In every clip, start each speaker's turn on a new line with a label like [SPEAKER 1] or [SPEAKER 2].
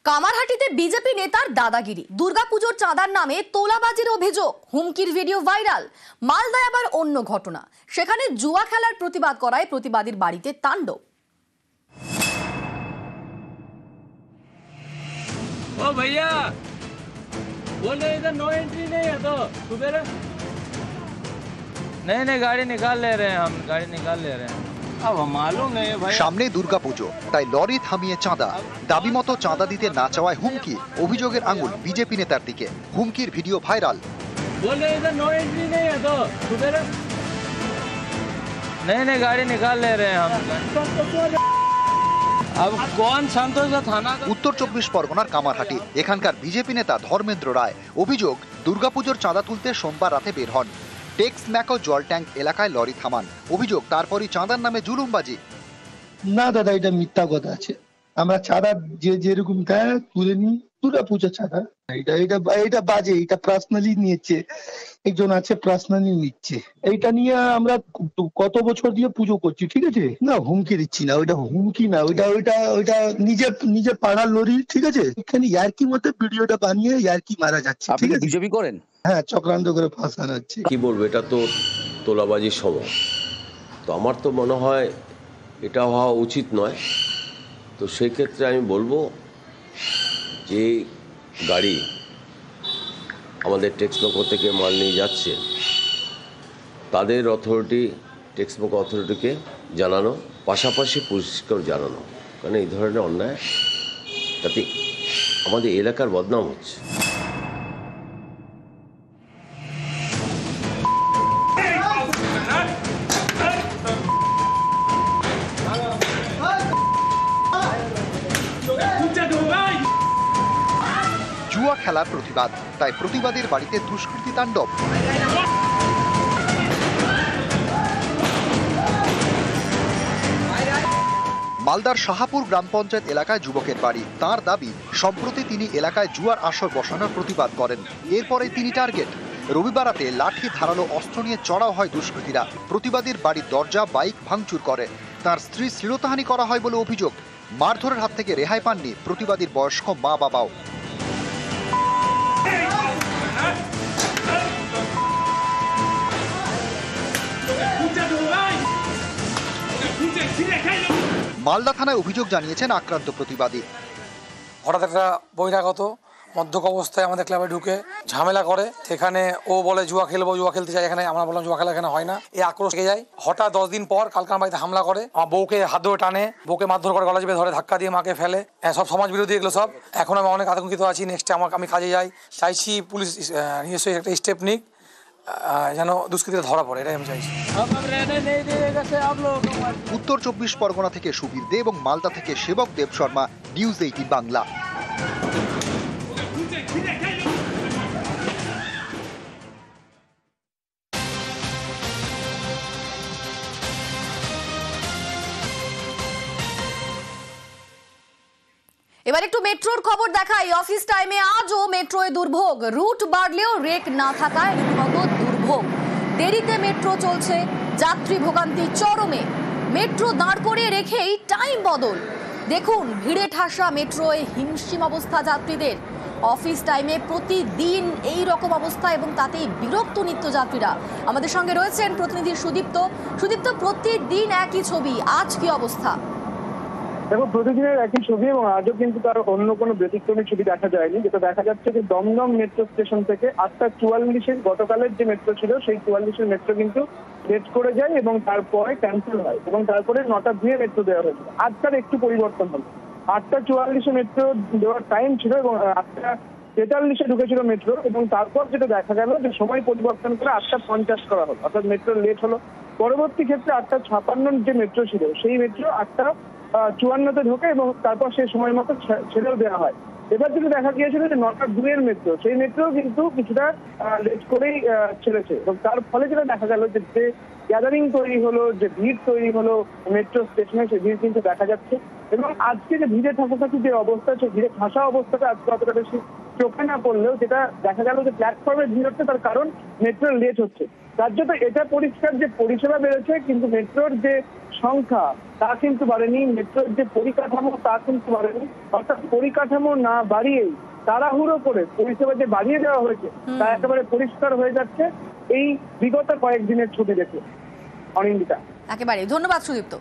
[SPEAKER 1] কামারহাটিতে BJP নেতার দাদাগিরি, দুর্গাপুজোর চাঁদার নামে তোলাবাজির অভিযোগ, হুমকির ভিডিও ভাইরাল। মালদায় আবার অন্য ঘটনা, সেখানে জুয়া খেলার প্রতিবাদ করায় প্রতিবাদীর বাড়িতে তাণ্ডব।
[SPEAKER 2] ओ भैया बोल रहे इधर नो एंट्री नहीं है तो सुबह नहीं गाड़ी निकाल ले रहे हैं, हम गाड़ी निकाल ले रहे हैं। अब मालूम नहीं भाई,
[SPEAKER 3] সামনে দুর্গাপুজো, তাই লরি থামিয়ে চাঁদা, দাবি মতো চাঁদা দিতে না চাওয়ায় হুমকি, অভিযোগের আঙুল বিজেপি নেতার দিকে। হুমকির ভিডিও ভাইরাল।
[SPEAKER 2] बोल रहे इधर नो एंट्री नहीं है तो सुबह नहीं गाड़ी निकाल ले रहे हैं, हम अब कौन संतोष थाना।
[SPEAKER 3] উত্তর 24 পরগনার কামারহাটি, এখানকার বিজেপি নেতা ধর্মেন্দ্র রায় অভিযোগ, দুর্গাপুজোর চাঁদা তুলতে সোমবার রাতে বের হন। টেক্স ম্যাকো জল ট্যাঙ্ক এলাকায় লরি থামান। অভিযোগ, তারপরই চাঁদার নামে জুলুমবাজি।
[SPEAKER 4] না দাদা, এটা মিথ্যা কথা আছে। আমরা চাঁদা যেরকম দেয় তুলে নিই, দুর্গাপুজোর চাঁদা। এটা বাজে, এটা পার্সোনালি নিয়েছে, একজন আছে পার্সোনালি নিচ্ছে। এইটা নিয়ে আমরা কত বছর দিয়ে পুজো করছি, ঠিক আছে? না হুমকি দিচ্ছি না, ওইটা হুমকি না, ওইটা নিজে পাড়ার লরি, ঠিক আছে? এখানে ইয়ার্কি মতো ভিডিওটা বানিয়ে ইয়ার্কি মারা যাচ্ছে, ঠিক আছে?
[SPEAKER 5] বিজেপি করেন?
[SPEAKER 4] হ্যাঁ, চক্রান্ত করে ফাঁসানো হচ্ছে।
[SPEAKER 6] কি বলবো, এটা তো তোলাবাজির সময়, তো আমার তো মনে হয় এটা হওয়া উচিত নয়। তো সেই ক্ষেত্রে আমি বলবো যে গাড়ি আমাদের টেক্সমোকো থেকে মাল নিয়ে যাচ্ছে, তাদের অথরিটি, টেক্সমোকো অথরিটিকে জানানো, পাশাপাশি পুলিশকেও জানানো, কারণ এই ধরনের অন্যায় তাতে আমাদের এলাকার বদনাম হচ্ছে।
[SPEAKER 3] জুয়া খেলার প্রতিবাদ, তাই প্রতিবাদের বাড়িতে দুষ্কৃতী তাণ্ডব। মালদার শাহাপুর গ্রাম পঞ্চায়েত এলাকায় যুবকের বাড়ি। তার দাবি, সম্প্রতি তিনি এলাকায় জুয়ার আসর বসানোর প্রতিবাদ করেন। এরপরে তিনি টার্গেট। রবিবার রাতে লাঠি ধারালো অস্ত্র নিয়ে চড়াও হয় দুষ্কৃতীরা। প্রতিবাদীর বাড়ির দরজা, বাইক ভাঙচুর করে। তার স্ত্রী শ্লীলতাহানি করা হয় বলে অভিযোগ। মারধরের হাত থেকে রেহাই পাননি প্রতিবাদীর বয়স্ক মা বাবাও। মালদা থানায় অভিযোগ জানিয়েছেন আক্রান্ত প্রতিবাদী।
[SPEAKER 7] হঠাৎ একটা বহিরাগত মদ্যপ অবস্থায় আমাদের ক্লাবে ঢুকে ঝামেলা করে, সেখানে ও বলে জুয়া খেলতে চাই এখানে। আমরা বললাম জুয়া খেলা এখানে হয় না। এই আক্রোশ থেকে যায়। হঠাৎ 10 দিন পর কালকে আমার বাড়িতে হামলা করে, আমার বউকে হাত ধরে টানে, বউকে মারধর করে, গলা চেপে ধরে, ধাক্কা দিয়ে মাকে ফেলে। সব সমাজ বিরোধী এগুলো সব। এখন আমি অনেক আতঙ্কিত আছি। নেক্সটে আমি কাজে যাই, চাইছি পুলিশ নিজস্ব একটা স্টেপ নিক, যেন দুষ্কৃতীরা ধরা পড়ে, এটাই আমি চাইছি।
[SPEAKER 3] উত্তর 24 পরগনা থেকে সুবীর দে এবং মালদা থেকে সেবক দেব শর্মা, নিউজ 18 বাংলা।
[SPEAKER 1] এবার একটু মেট্রোর খবর দেখাই। অফিস টাইমে আজও মেট্রোয় দুর্ভোগ, রুট বাড়লেও রেক না থাকায় রীতিমতো দুর্ভোগ। দেরিতে মেট্রো চলছে, যাত্রী ভোগান্তি চরমে। মেট্রো দাঁড় করিয়ে রেখেই টাইম বদল। দেখুন ভিড়ে ঠাসা মেট্রোয় হিমশিম অবস্থা যাত্রীদের। অফিস টাইমে প্রতিদিন এই রকম অবস্থা এবং তাতেই বিরক্ত নিত্যযাত্রীরা। আমাদের সঙ্গে রয়েছেন প্রতিনিধি সুদীপ্ত। প্রতিদিন একই ছবি, আজ কি অবস্থা?
[SPEAKER 8] দেখো, প্রতিদিনের একই ছবি এবং আজও কিন্তু তার অন্য কোনো ব্যতিক্রমী ছবি দেখা যায়নি। যেটা দেখা যাচ্ছে যে দমদম মেট্রো স্টেশন থেকে 8:44 গতকালের যে মেট্রো ছিল, সেই 44 মেট্রো কিন্তু লেট করে যায় এবং তারপরে ক্যান্সেল হয় এবং তারপরে 9:02 মেট্রো দেওয়া হয়েছিল। আজকাল একটু পরিবর্তন হলো। 8:44 মেট্রো দেওয়ার টাইম ছিল এবং 8:43 ঢুকেছিল মেট্রো, এবং তারপর যেটা দেখা গেল যে সময় পরিবর্তন করে 8:50 করা হলো, অর্থাৎ মেট্রো লেট হলো। পরবর্তী ক্ষেত্রে 8:56 যে মেট্রো ছিল, সেই মেট্রো 8:54 ঢোকে এবং তারপর সেই সময় মতো ছেড়েও দেওয়া হয়। এবার যেটা দেখা গিয়েছিল যে 9:02 মেট্রো, সেই মেট্রো কিন্তু কিছুটা লেট করেই ছেড়েছে এবং তার ফলে যেটা দেখা গেল যে গ্যাদারিং তৈরি হলো, যে ভিড় তৈরি হলো মেট্রো স্টেশনে, সেই ভিড় কিন্তু দেখা যাচ্ছে। এবং আজকে যে ভিড়ে ঠাসাঠাসি যে অবস্থা, সেই ভিড়ে ঠাসা অবস্থাটা আজকে অতটা বেশি চোখে না পড়লেও যেটা দেখা গেল যে প্ল্যাটফর্মে ভিড় হচ্ছে, তার কারণ মেট্রো লেট হচ্ছে। রাজ্যতে এটা পরিষ্কার যে পরিষেবা বেড়েছে, কিন্তু মেট্রোর যে সংখ্যা তা কিন্তু বাড়েনি, মেট্রোর যে পরিকাঠামো তা কিন্তু বাড়েনি। অর্থাৎ পরিকাঠামো না বাড়িয়েই তাড়াহুড়ো করে পরিষেবা যে বাড়িয়ে দেওয়া হয়েছে তা একেবারে পরিষ্কার হয়ে যাচ্ছে এই বিগত কয়েকদিনের ছবি দেখে। অনিন্দিতা।
[SPEAKER 1] একেবারে ধন্যবাদ সুদীপ্ত।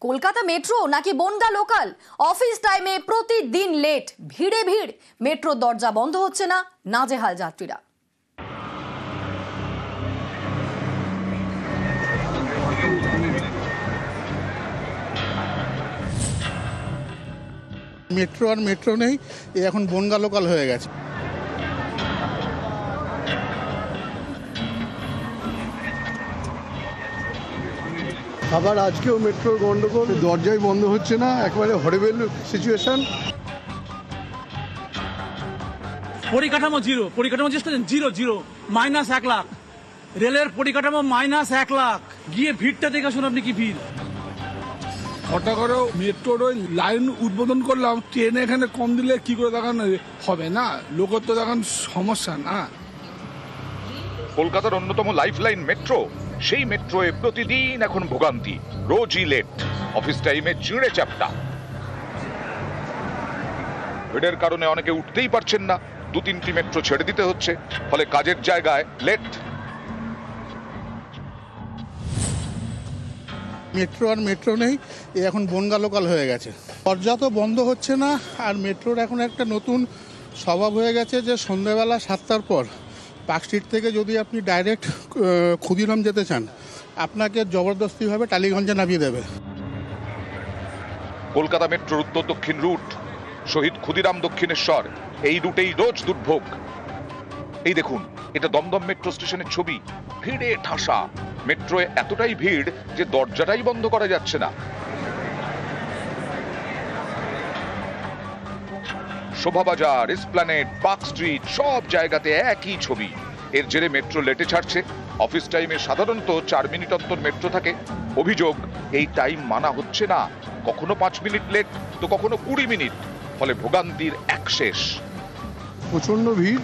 [SPEAKER 1] কলকাতা মেট্রো নাকি বনগা লোকাল, অফিস টাইমে প্রতিদিন লেট, ভিড়ে ভিড়, মেট্রোর দরজা বন্ধ হচ্ছে না, নাজেহাল যাত্রীরা।
[SPEAKER 5] মেট্রো আর মেট্রো নেই, এখন বনগা লোকাল হয়ে গেছে।
[SPEAKER 9] আবার আজকেও মেট্রোর গন্ডগোল, দরজাই বন্ধ হচ্ছে না, একেবারে হরিবেল সিচুয়েশন।
[SPEAKER 10] পরিকাঠামো জিরো, পরিকাঠামো জিরো জিরো, মাইনাস 1 লাখ। রেলের পরিকাঠামো মাইনাস 1 লাখ। গিয়ে ভিড়টা দেখে শুনুন আপনি কি ভিড়।
[SPEAKER 11] হঠাৎ করে মেট্রোর ওই লাইন উদ্বোধন করলাম, ট্রেনে এখানে কম দিলে কি করে দেখান হবে না, লোকের তো দেখান সমস্যা না।
[SPEAKER 12] কলকাতার অন্যতম লাইফলাইন মেট্রো, সেই মেট্রোয় প্রতিদিন এখন ভোগান্তি, রোজই লেট, অফিস টাইমে চিঁড়ে চ্যাপ্টা। ভিড়ের কারণে অনেকে উঠতেই পারছেন না, 2-3টি মেট্রো ছেড়ে দিতে হচ্ছে, ফলে কাজের জায়গায় লেট।
[SPEAKER 5] মেট্রো আর মেট্রো নেই, এখন বনগা লোকাল হয়ে গেছে। দরজা তো বন্ধ হচ্ছে না, আর মেট্রোর এখন একটা নতুন স্বভাব হয়ে গেছে যে সন্ধ্যাবেলা 7টার পর পার্ক স্ট্রিট থেকে যদি আপনি ডাইরেক্ট ক্ষুদিরাম যেতে চান, আপনাকে জবরদস্তিভাবে টালিগঞ্জে নামিয়ে দেবে।
[SPEAKER 12] কলকাতা মেট্রোর উত্তর দক্ষিণ রুট, শহীদ ক্ষুদিরাম দক্ষিণেশ্বর, এই রুটেই রোজ দুর্ভোগ। এই দেখুন, এটা দমদম মেট্রো স্টেশনের ছবি, ভিড়ে ঠাসা। মেট্রোয় এতটাই ভিড় যে দরজাটাই বন্ধ করা যাচ্ছে না। শোভাবাজার, এসপ্ল্যানেড, পার্ক স্ট্রিট, সব জায়গাতে একই ছবি। এর জেরে মেট্রো লেটে ছাড়ছে। অফিস টাইমে সাধারণত 4 মিনিট অন্তর মেট্রো থাকে। অভিযোগ, এই টাইম মানা হচ্ছে না, কখনো 5 মিনিট লেট তো কখনো 20 মিনিট, ফলে ভোগান্তির এক শেষ।
[SPEAKER 9] প্রচণ্ড ভিড়,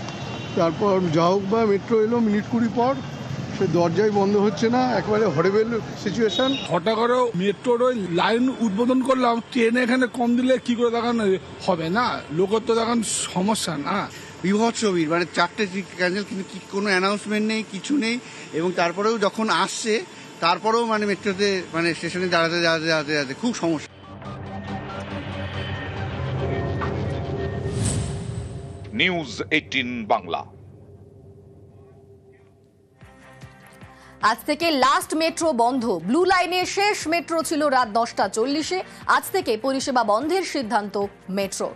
[SPEAKER 9] তারপর যা হোক বা মেট্রো এলো মিনিট 20 পর, সে দরজাই বন্ধ হচ্ছে না, একেবারে হরিবেল সিচুয়েশন।
[SPEAKER 11] হঠাৎ করে মেট্রোর ওই লাইন উদ্বোধন করলাম, ট্রেনে এখানে কম দিলে কি করে দেখান হবে না, লোকের তো দেখান সমস্যা না।
[SPEAKER 13] বিভৎস ভিড়, মানে 4টে ক্যান্সেল, কিন্তু কোনো অ্যানাউন্সমেন্ট নেই, কিছু নেই। এবং তারপরেও যখন আসছে, তারপরেও মানে মেট্রোতে মানে স্টেশনে দাঁড়াতে খুব সমস্যা।
[SPEAKER 12] নিউজ 18 বাংলা।
[SPEAKER 1] আজ থেকে লাস্ট মেট্রো বন্ধ। ব্লু লাইনের শেষ মেট্রো ছিল রাত 10টা 40-এ। আজ থেকে পরিষেবা বন্ধের সিদ্ধান্ত মেট্রোর।